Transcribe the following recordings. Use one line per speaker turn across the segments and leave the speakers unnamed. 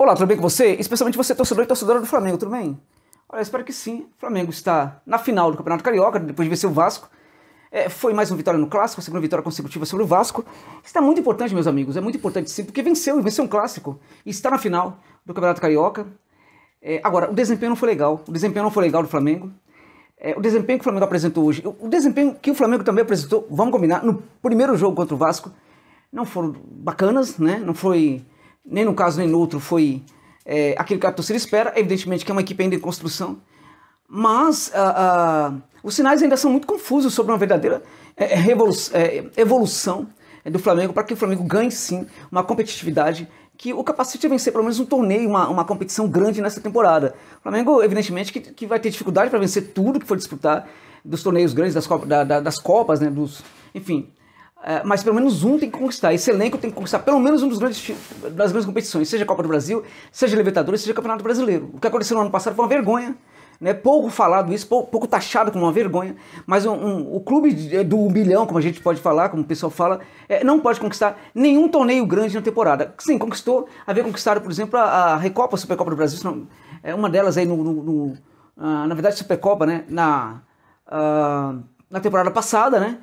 Olá, tudo bem com você? Especialmente você, torcedor e torcedora do Flamengo, tudo bem? Olha, espero que sim. O Flamengo está na final do Campeonato Carioca, depois de vencer o Vasco. Foi mais uma vitória no Clássico, a segunda vitória consecutiva sobre o Vasco. Isso é muito importante, meus amigos, é muito importante sim, porque venceu um clássico e está na final do Campeonato Carioca. Agora, o desempenho não foi legal, do Flamengo. O desempenho que o Flamengo apresentou hoje, o desempenho que o Flamengo também apresentou, vamos combinar, no primeiro jogo contra o Vasco, não foram bacanas, né? Não foi, nem num caso nem no outro, foi aquilo que a torcida espera. Evidentemente que é uma equipe ainda em construção, mas os sinais ainda são muito confusos sobre uma verdadeira evolução do Flamengo, para que o Flamengo ganhe sim uma competitividade que o capacite a vencer pelo menos um torneio, uma competição grande nessa temporada. O Flamengo, evidentemente, que vai ter dificuldade para vencer tudo que for disputar dos torneios grandes, das Copas, né, enfim. Mas pelo menos um tem que conquistar. Esse elenco tem que conquistar pelo menos um das grandes competições, seja a Copa do Brasil, seja a Libertadores, seja o Campeonato Brasileiro. O que aconteceu no ano passado foi uma vergonha, né? Pouco falado isso, pouco taxado como uma vergonha, mas o clube do 1 bilhão, como a gente pode falar, como o pessoal fala, não pode conquistar nenhum torneio grande na temporada. Sim, conquistou, havia conquistado, por exemplo, a Recopa, a Supercopa do Brasil, uma delas aí na verdade, Supercopa, né? Na temporada passada, né?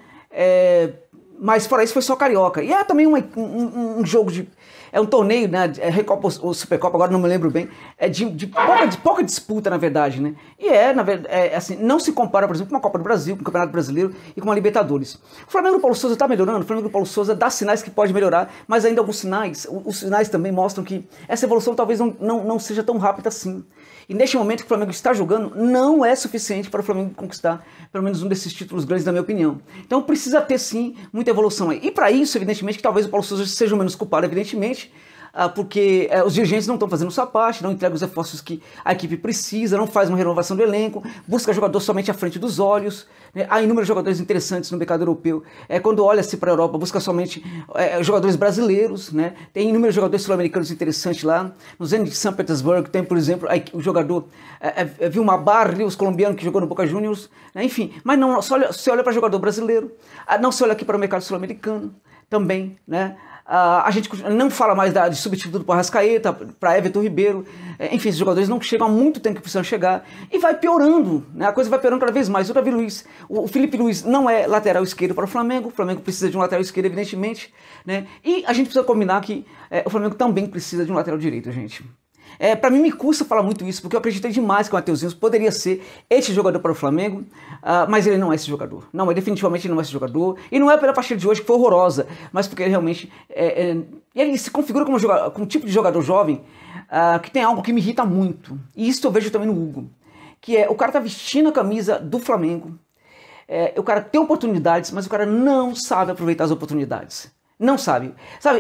Mas fora isso foi só Carioca. E também um jogo de... um torneio, né? Recopa ou Supercopa, agora não me lembro bem. De pouca disputa, na verdade, né? E na verdade, assim, não se compara, por exemplo, com uma Copa do Brasil, com o Campeonato Brasileiro e com uma Libertadores. O Flamengo do Paulo Souza está melhorando, o Flamengo do Paulo Souza dá sinais que pode melhorar, mas ainda alguns sinais, os sinais também mostram que essa evolução talvez não seja tão rápida assim. E neste momento que o Flamengo está jogando, não é suficiente para o Flamengo conquistar pelo menos um desses títulos grandes, na minha opinião. Então precisa ter sim muita evolução aí. E para isso, evidentemente, que talvez o Paulo Souza seja o menos culpado, evidentemente, porque os dirigentes não estão fazendo sua parte, não entregam os reforços que a equipe precisa, não faz uma renovação do elenco, busca jogador somente à frente dos olhos, né? Há inúmeros jogadores interessantes no mercado europeu. Quando olha-se para a Europa, busca somente jogadores brasileiros, né? Tem inúmeros jogadores sul-americanos interessantes lá. No Zenit de São Petersburgo tem, por exemplo, o jogador Vilmar Barrios, colombiano, que jogou no Boca Juniors, né? Enfim, mas não se olha para jogador brasileiro, não se olha aqui para o mercado sul-americano também, né? A gente não fala mais de substituto para Arrascaeta, para Everton Ribeiro, enfim, esses jogadores não chegam há muito tempo que precisam chegar, e vai piorando, né? A coisa vai piorando cada vez mais. O Davi Luiz, o Felipe Luiz não é lateral esquerdo para o Flamengo precisa de um lateral esquerdo, evidentemente, né? E a gente precisa combinar que o Flamengo também precisa de um lateral direito, gente. Para mim me custa falar muito isso, porque eu acreditei demais que o Mateuzinho poderia ser esse jogador para o Flamengo, mas ele não é esse jogador. Não, definitivamente não é esse jogador. E não é pela partida de hoje, que foi horrorosa, mas porque ele realmente ele se configura como um tipo de jogador jovem que tem algo que me irrita muito. E isso eu vejo também no Hugo, que o cara tá vestindo a camisa do Flamengo, o cara tem oportunidades, mas o cara não sabe aproveitar as oportunidades. Não sabe,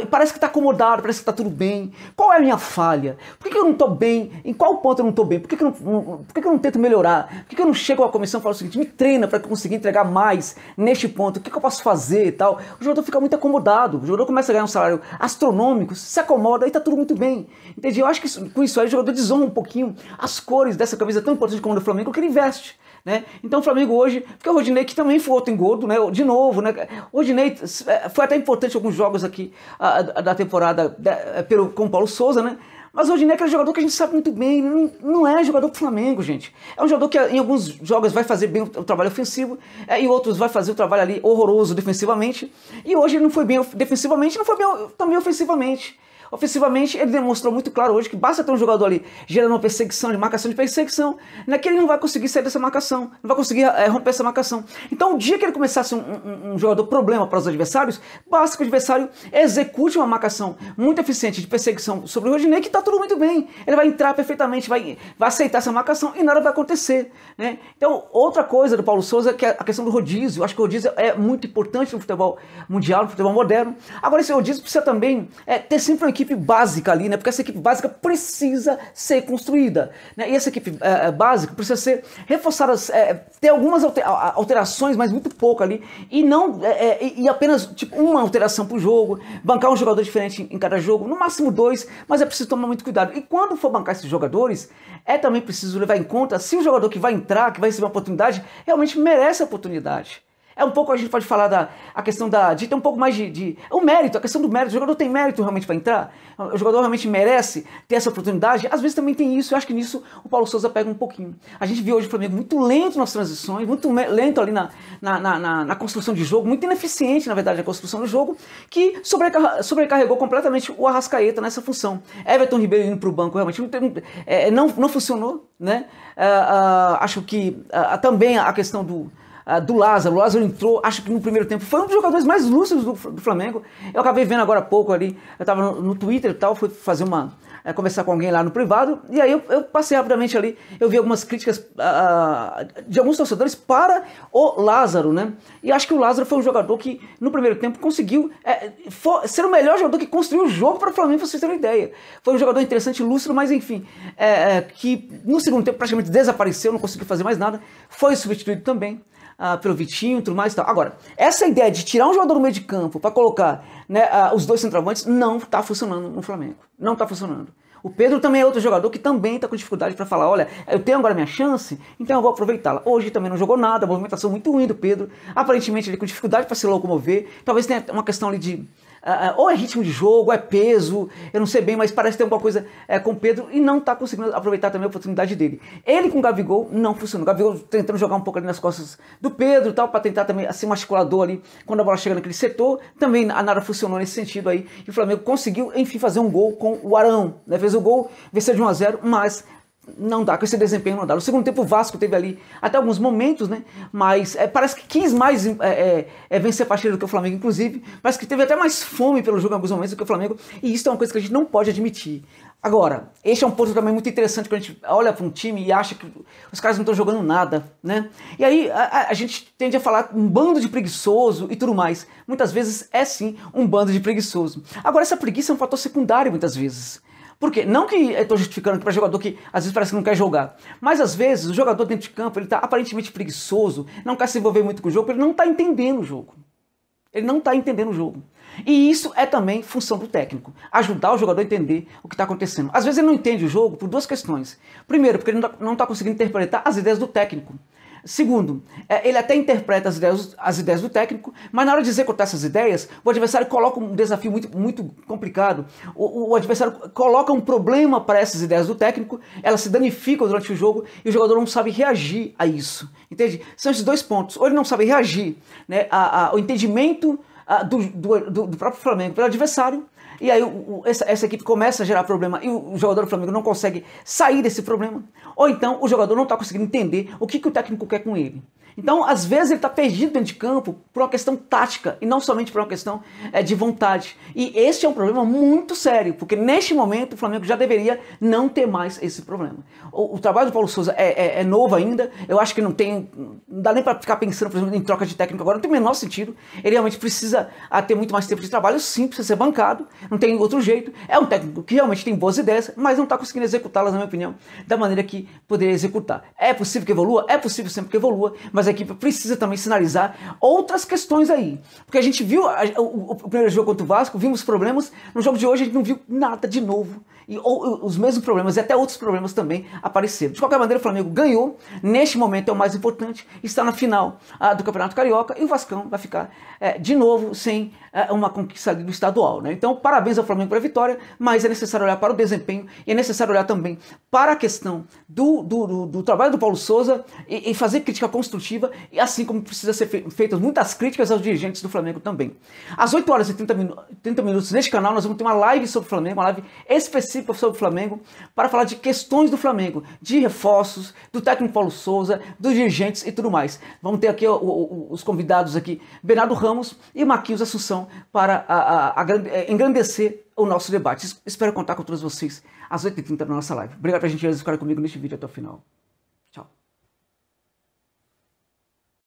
parece que tá acomodado, parece que tá tudo bem. Qual é a minha falha? Por que eu não tô bem? Em qual ponto eu não tô bem? Por que eu não tento melhorar? Por que eu não chego à comissão e falo o seguinte, me treina para que eu consiga entregar mais neste ponto? O que eu posso fazer e tal? O jogador fica muito acomodado, o jogador começa a ganhar um salário astronômico, se acomoda e tá tudo muito bem. Entendi? Eu acho que com isso aí o jogador desonra um pouquinho as cores dessa camisa tão importante como a do Flamengo que ele veste. Né? Então o Flamengo hoje, porque o Rodinei, que também foi outro engordo, né? De novo, né? O Rodinei foi até importante em alguns jogos aqui da temporada com o Paulo Souza, né? Mas o Rodinei é aquele jogador que a gente sabe muito bem, não é jogador do Flamengo, gente. É um jogador que em alguns jogos vai fazer bem o trabalho ofensivo, e outros vai fazer o trabalho ali horroroso defensivamente, e hoje ele não foi bem defensivamente, não foi bem também ofensivamente. Ofensivamente, ele demonstrou muito claro hoje que basta ter um jogador ali gerando uma perseguição, de marcação de perseguição, né, que ele não vai conseguir sair dessa marcação, não vai conseguir romper essa marcação. Então, o dia que ele começasse um jogador problema para os adversários, basta que o adversário execute uma marcação muito eficiente de perseguição sobre o Rodinei, que está tudo muito bem. Ele vai entrar perfeitamente, vai aceitar essa marcação e nada vai acontecer. Né? Então, outra coisa do Paulo Souza, que é a questão do rodízio. Eu acho que o rodízio é muito importante no futebol mundial, no futebol moderno. Agora, esse rodízio precisa também ter sempre uma equipe básica ali, né? Porque essa equipe básica precisa ser construída, né? E essa equipe básica precisa ser reforçada, ter algumas alterações, mas muito pouco ali, e não e apenas tipo uma alteração para o jogo, bancar um jogador diferente em cada jogo, no máximo 2, mas é preciso tomar muito cuidado. E quando for bancar esses jogadores, também preciso levar em conta se o jogador que vai entrar, que vai receber uma oportunidade, realmente merece a oportunidade. É um pouco, a gente pode falar a questão de ter um pouco mais o mérito, a questão do mérito. O jogador tem mérito realmente para entrar? O jogador realmente merece ter essa oportunidade? Às vezes também tem isso, eu acho que nisso o Paulo Sousa pega um pouquinho. A gente viu hoje o Flamengo muito lento nas transições, muito lento ali na construção de jogo, muito ineficiente, na verdade, na construção do jogo, que sobrecarregou completamente o Arrascaeta nessa função. Everton Ribeiro indo para o banco realmente não funcionou, né? Acho que também a questão do Lázaro. O Lázaro entrou, acho que no primeiro tempo foi um dos jogadores mais lúcidos do Flamengo. Eu acabei vendo agora há pouco ali, eu estava no Twitter e tal, fui fazer conversar com alguém lá no privado, e aí eu passei rapidamente ali, eu vi algumas críticas de alguns torcedores para o Lázaro, né? E acho que o Lázaro foi um jogador que no primeiro tempo conseguiu ser o melhor jogador que construiu o jogo para o Flamengo, pra vocês terem uma ideia. Foi um jogador interessante, lúcido, mas enfim, que no segundo tempo praticamente desapareceu, não conseguiu fazer mais nada, foi substituído também pelo Vitinho e tudo mais e tal. Agora, essa ideia de tirar um jogador do meio de campo para colocar, né, os dois centroavantes não está funcionando no Flamengo. Não está funcionando. O Pedro também é outro jogador que também está com dificuldade para falar, olha, eu tenho agora minha chance, então eu vou aproveitá-la. Hoje também não jogou nada, a movimentação muito ruim do Pedro, aparentemente ele com dificuldade para se locomover, talvez tenha uma questão ali de ou é ritmo de jogo, é peso, eu não sei bem, mas parece ter alguma coisa com o Pedro e não está conseguindo aproveitar também a oportunidade dele. Ele com o Gabigol não funcionou. O Gabigol tentando jogar um pouco ali nas costas do Pedro e tal, para tentar também ser um articulador ali quando a bola chega naquele setor. Também nada funcionou nesse sentido aí. E o Flamengo conseguiu, enfim, fazer um gol com o Arão, né? Fez o gol, venceu de 1-0, mas não dá, com esse desempenho não dá. No segundo tempo o Vasco teve ali até alguns momentos, né? Mas parece que quis mais vencer a partida do que o Flamengo, inclusive. Parece que teve até mais fome pelo jogo em alguns momentos do que o Flamengo. E isso é uma coisa que a gente não pode admitir. Agora, este é um ponto também muito interessante quando a gente olha para um time e acha que os caras não estão jogando nada, né? E aí a gente tende a falar um bando de preguiçoso e tudo mais. Muitas vezes é sim um bando de preguiçoso. Agora, essa preguiça é um fator secundário muitas vezes. Por quê? Não que eu estou justificando para jogador que às vezes parece que não quer jogar, mas às vezes o jogador dentro de campo ele está aparentemente preguiçoso, não quer se envolver muito com o jogo, ele não está entendendo o jogo. Ele não está entendendo o jogo. E isso é também função do técnico, ajudar o jogador a entender o que está acontecendo. Às vezes ele não entende o jogo por duas questões. Primeiro, porque ele não está conseguindo interpretar as ideias do técnico. Segundo, ele até interpreta as ideias do técnico, mas na hora de executar essas ideias, o adversário coloca um desafio muito complicado. O adversário coloca um problema para essas ideias do técnico, elas se danificam durante o jogo e o jogador não sabe reagir a isso. Entende? São esses dois pontos. Ou ele não sabe reagir, né, ao entendimento do próprio Flamengo pelo adversário, e aí essa equipe começa a gerar problema e o jogador do Flamengo não consegue sair desse problema. Ou então o jogador não está conseguindo entender o que o técnico quer com ele. Então, às vezes, ele está perdido dentro de campo por uma questão tática e não somente por uma questão de vontade. E esse é um problema muito sério, porque neste momento o Flamengo já deveria não ter mais esse problema. O trabalho do Paulo Sousa é novo ainda, eu acho que não dá nem para ficar pensando, por exemplo, em troca de técnico agora, não tem o menor sentido. Ele realmente precisa ter muito mais tempo de trabalho, sim, precisa ser bancado, não tem outro jeito. É um técnico que realmente tem boas ideias, mas não está conseguindo executá-las, na minha opinião, da maneira que poderia executar. É possível que evolua? É possível sempre que evolua, mas a equipe precisa também sinalizar outras questões aí. Porque a gente viu o primeiro jogo contra o Vasco, vimos problemas, no jogo de hoje a gente não viu nada de novo. E os mesmos problemas e até outros problemas também apareceram. De qualquer maneira, o Flamengo ganhou, neste momento é o mais importante, está na final do Campeonato Carioca e o Vascão vai ficar de novo sem uma conquista do estadual, né? Então, parabéns ao Flamengo pela vitória, mas é necessário olhar para o desempenho e é necessário olhar também para a questão do trabalho do Paulo Sousa e fazer crítica construtiva, e assim como precisa ser feitas muitas críticas aos dirigentes do Flamengo também. Às 8 horas e 30 minutos neste canal nós vamos ter uma live sobre o Flamengo, uma live específica sobre o Flamengo, para falar de questões do Flamengo, de reforços, do técnico Paulo Sousa, dos dirigentes e tudo mais. Vamos ter aqui os convidados aqui, Bernardo Ramos e Marquinhos Assunção, para engrandecer o nosso debate. Espero contar com todos vocês às 8h30 na nossa live. Obrigado pela gentileza de ficar comigo neste vídeo até o final.